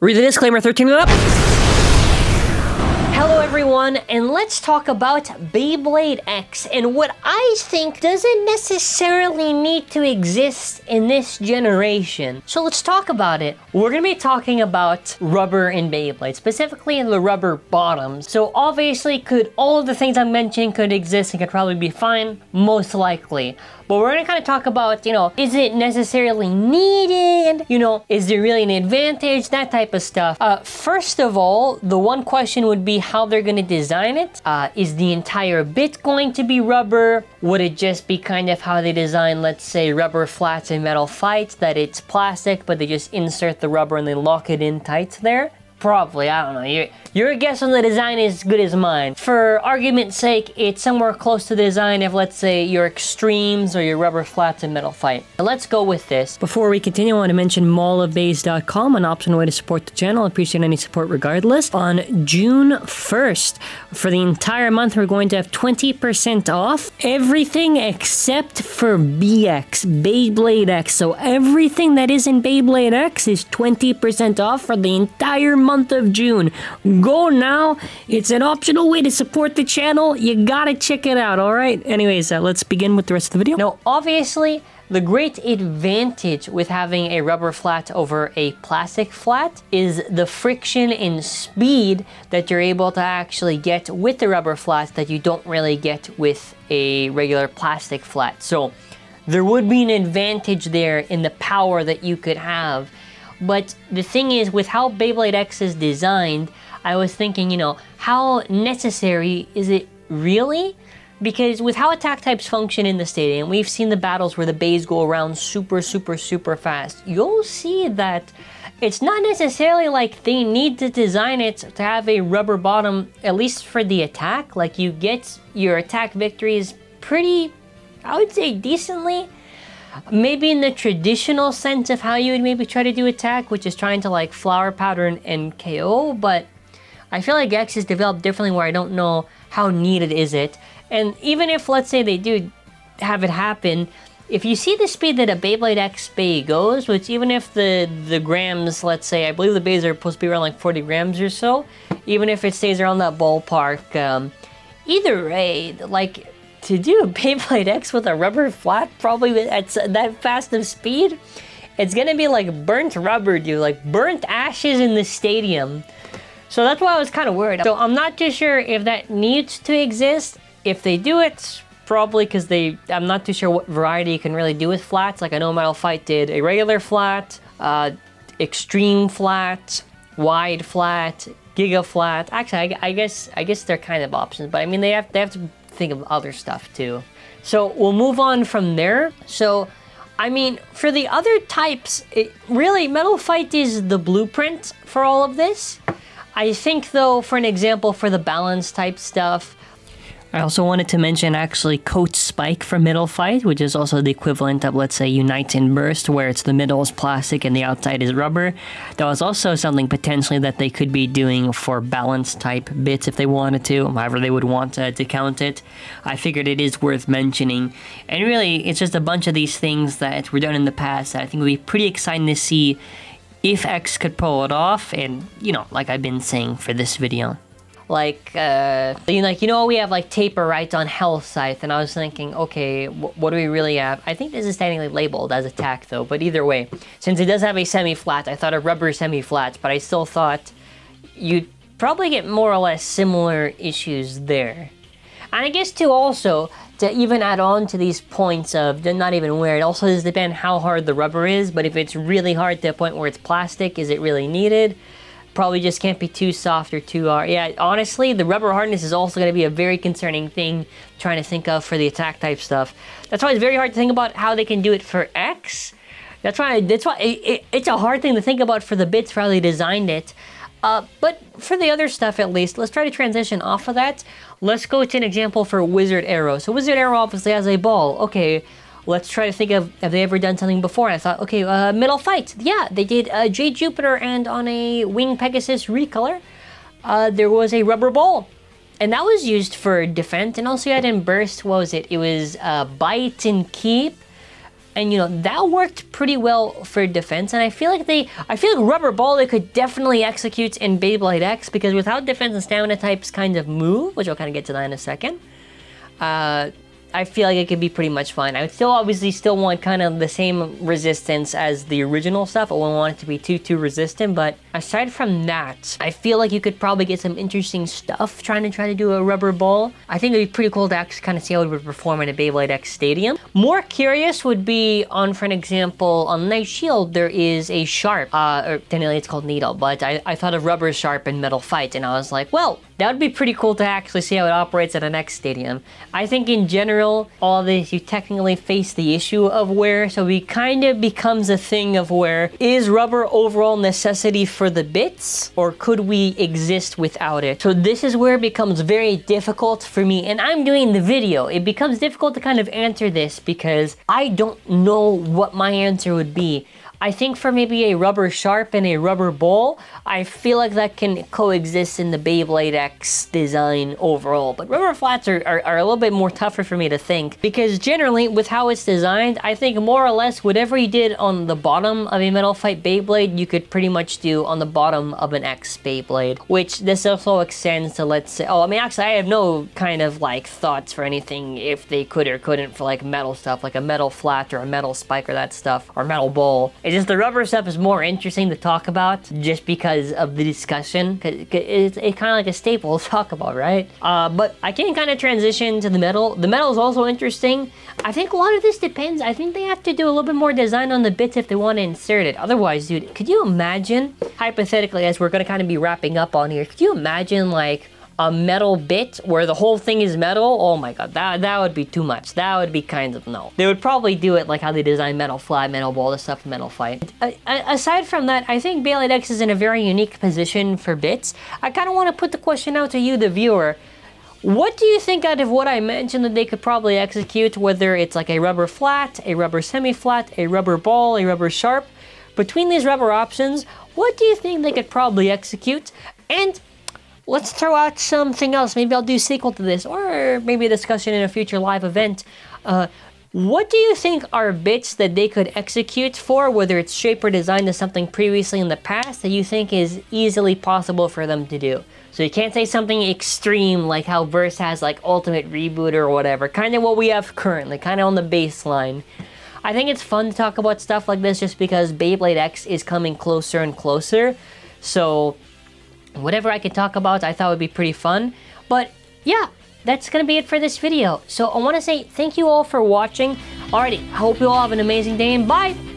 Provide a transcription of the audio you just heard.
Read the disclaimer 13 and up. Hello everyone, and let's talk about Beyblade X and what I think doesn't necessarily need to exist in this generation. So let's talk about it. We're gonna be talking about rubber in Beyblade, specifically in the rubber bottoms. So obviously, could all of the things I'm mentioning could exist and could probably be fine? Most likely. But we're gonna kind of talk about, is it necessarily needed? Is there really an advantage? That type of stuff. First of all, the one question would be how they're gonna design it. Is the entire bit going to be rubber? Would it just be kind of how they design, let's say, rubber flats in Metal Fight, that it's plastic, but they just insert the rubber and they lock it in tight there? Probably, I don't know. Your guess on the design is as good as mine. For argument's sake, it's somewhere close to the design of, let's say, your Extremes or your rubber flats in Metal Fight. Now, let's go with this. Before we continue, I want to mention mallofbays.com, an optional way to support the channel. I appreciate any support regardless. On June 1st, for the entire month, we're going to have 20% off everything except for BX, Beyblade X. So everything that is in Beyblade X is 20% off for the entire month of June. Go now. It's an optional way to support the channel. You gotta check it out, alright? Anyways, let's begin with the rest of the video. Now, obviously, the great advantage with having a rubber flat over a plastic flat is the friction and speed that you're able to actually get with the rubber flat that you don't really get with a regular plastic flat. So, there would be an advantage there in the power that you could have. But the thing is, with how Beyblade X is designed, I was thinking, how necessary is it really? Because with how attack types function in the stadium, we've seen the battles where the bays go around super fast. You'll see that it's not necessarily like they need to design it to have a rubber bottom, at least for the attack. Like, you get your attack victories pretty, I would say, decently. Maybe in the traditional sense of how you would maybe try to do attack, which is trying to like flower powder and KO, but I feel like X is developed differently where I don't know how needed is it. And even if, let's say, they do have it happen, if you see the speed that a Beyblade X bay goes, which even if the grams, let's say, I believe the bays are supposed to be around like 40 grams or so, even if it stays around that ballpark, either way, like, to do a Beyblade X with a rubber flat, probably at that fast of speed, it's gonna be like burnt rubber, dude, like burnt ashes in the stadium. So that's why I was kind of worried. So I'm not too sure if that needs to exist. If they do it, probably because I'm not too sure what variety you can really do with flats. Like, I know Metal Fight did a regular flat, extreme flat, wide flat, giga flat. Actually, I guess they're kind of options, but I mean, they have to think of other stuff too. So we'll move on from there. So, I mean, for the other types, really, Metal Fight is the blueprint for all of this. I think, though, for an example, for the balance type stuff, I also wanted to mention actually Coach Spike from Metal Fight, which is also the equivalent of, let's say, Unite and Burst, where it's the middle is plastic and the outside is rubber. That was also something potentially that they could be doing for balance type bits if they wanted to, however they would want to count it. I figured it is worth mentioning. And really, it's just a bunch of these things that were done in the past that I think would be pretty exciting to see if X could pull it off, and, like I've been saying for this video. Like, we have like taper right on Health Scythe, and I was thinking, okay, what do we really have? I think this is technically labeled as attack though, but either way, since it does have a semi-flat, I thought a rubber semi-flat, but I still thought you'd probably get more or less similar issues there. And I guess too, also, to even add on to these points of not even wear, it also does depend how hard the rubber is, but if it's really hard to a point where it's plastic, is it really needed? Probably just can't be too soft or too hard. Yeah, honestly, the rubber hardness is also going to be a very concerning thing trying to think of for the attack type stuff. That's why it's very hard to think about how they can do it for X. That's why it's a hard thing to think about for the bits for how they designed it. But for the other stuff, at least, let's try to transition off of that. Let's go to an example for Wizard Arrow. So Wizard Arrow obviously has a ball. Okay, let's try to think of, have they ever done something before? And I thought, okay, Metal Fight. Yeah, they did Jade Jupiter, and on a Wing Pegasus recolor, there was a rubber ball. And that was used for defense, and also you had in Burst, what was it? It was Bite and Keep. And you know, that worked pretty well for defense, and I feel like Rubber Ball they could definitely execute in Beyblade X, because with how defense and stamina types kind of move, which I'll kind of get to that in a second, I feel like it could be pretty much fine. I would still obviously want kind of the same resistance as the original stuff. I wouldn't want it to be too resistant, but aside from that, I feel like you could probably get some interesting stuff trying to do a Rubber Ball. I think it'd be pretty cool to actually kind of see how it would perform in a Beyblade X Stadium. More curious would be on, for an example, on Night Shield, there is a Sharp, or technically it's called Needle, but I thought of Rubber Sharp in Metal Fight, and I was like, well, that would be pretty cool to actually see how it operates at an X Stadium. I think in general, all this, you technically face the issue of wear, so it kind of becomes a thing of where, is rubber overall necessity for the bits, or could we exist without it? So this is where it becomes very difficult for me, and I'm doing the video. It becomes difficult to kind of answer this because I don't know what my answer would be. I think for maybe a Rubber Sharp and a Rubber Ball, I feel like that can coexist in the Beyblade X design overall. But Rubber Flats are a little bit more tougher for me to think, because generally, with how it's designed, I think more or less whatever you did on the bottom of a Metal Fight Beyblade, you could pretty much do on the bottom of an X Beyblade. Which this also extends to, let's say, oh, I mean, actually, I have no kind of like thoughts for anything if they could or couldn't for like metal stuff, like a metal flat or a metal spike or that stuff, or metal ball. It's just the rubber stuff is more interesting to talk about just because of the discussion. It's kind of like a staple to talk about, right? But I can kind of transition to the metal. The metal is also interesting. I think a lot of this depends. I think they have to do a little bit more design on the bits if they want to insert it. Otherwise, dude, could you imagine, hypothetically, as we're going to kind of be wrapping up on here, could you imagine like a metal bit where the whole thing is metal? Oh my god, that would be too much. That would be kind of no. They would probably do it like how they design Metal Flat, Metal Ball, the stuff in Metal Fight. Aside from that, I think Beyblade X is in a very unique position for bits. I kind of want to put the question out to you, the viewer. What do you think out of what I mentioned that they could probably execute, whether it's like a Rubber Flat, a Rubber Semi-Flat, a Rubber Ball, a Rubber Sharp? Between these rubber options, what do you think they could probably execute? And let's throw out something else. Maybe I'll do a sequel to this, or maybe a discussion in a future live event. What do you think are bits that they could execute for, whether it's shape or design to something previously in the past that you think is easily possible for them to do? So you can't say something extreme like how Verse has like Ultimate Reboot or whatever. Kind of what we have currently, kind of on the baseline. I think it's fun to talk about stuff like this just because Beyblade X is coming closer and closer. So whatever I could talk about, I thought would be pretty fun. But yeah, that's gonna be it for this video. So I want to say thank you all for watching. Alrighty, I hope you all have an amazing day and bye!